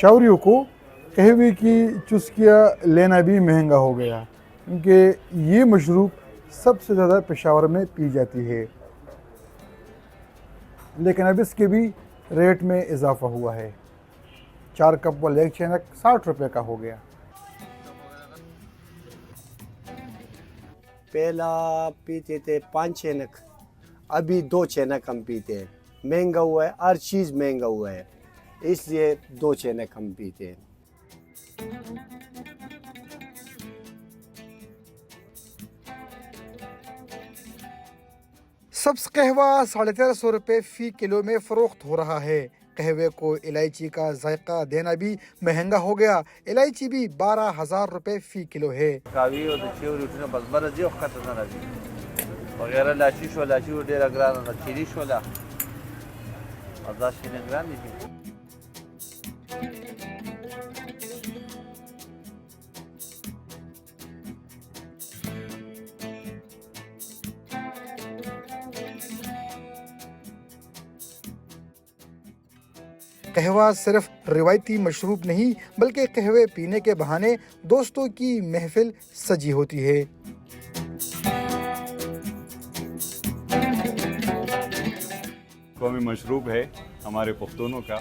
पेशावरियों को कहवे की चुस्किया लेना भी महंगा हो गया, क्योंकि ये मशरूब सबसे ज़्यादा पेशावर में पी जाती है। लेकिन अब इसके भी रेट में इजाफा हुआ है। 4 कप वाला एक चैनक 60 रुपये का हो गया। पहला पीते थे 5 चैनक, अभी 2 चैनक हम पीते हैं। महंगा हुआ है, हर चीज़ महंगा हुआ है, इसलिए 2 चैनक हम पीते हैं। सब्ज़ कहवा 1350 रुपये फ़ी किलो में फ़रोख्त हो रहा है। कहवे को इलायची का जायका देना भी महंगा हो गया। इलायची भी 12,000 रुपये फ़ी किलो है। कावी او د چیوري ټونه بس بره دی او خطر نه راځي وغیرہ لاچی شو ډیره ګرانه ده چیري شو لا ادا شینه ګران دي कहवा सिर्फ रिवायती मशरूब नहीं बल्कि कहवे पीने के बहाने दोस्तों की महफिल सजी होती है। कौमी मशरूब है हमारे पुख्तूनों का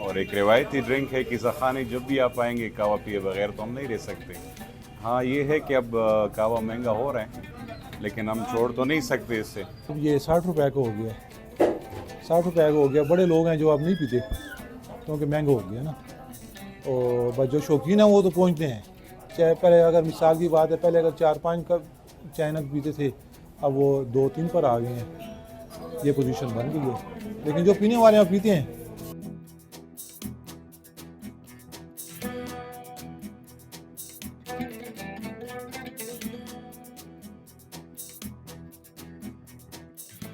और एक रिवायती ड्रिंक है कि ज़ख़ाने जब भी आप आएंगे कहवा पिए बगैर तो हम नहीं रह सकते। हाँ ये है कि अब कहवा महंगा हो रहा है लेकिन हम छोड़ तो नहीं सकते इससे। ये 60 रुपए का हो गया, 60 रुपए का हो गया। बड़े लोग हैं जो अब नहीं पीते क्योंकि महंगा हो गया ना, और बस जो शौकीन हैं वो तो पहुंचते हैं। चाहे पहले अगर मिसाल की बात है, पहले अगर 4-5 कप चैनक पीते थे, अब वो 2-3 पर आ गए हैं। ये पोजीशन बन गई है। लेकिन जो पीने वाले हैं पीते हैं,